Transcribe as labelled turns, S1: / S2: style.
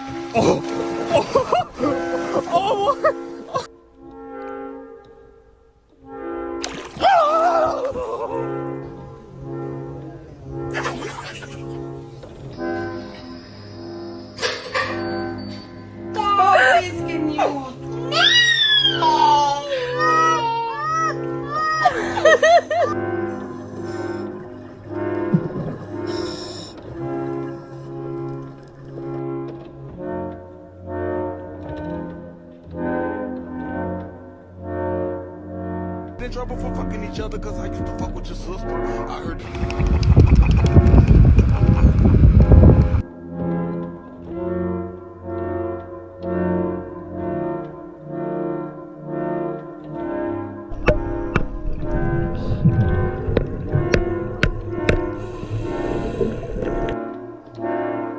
S1: Oh, oh,
S2: Oh, he's cute.
S1: in trouble for fucking each other because I used to fuck with your sister. I heard.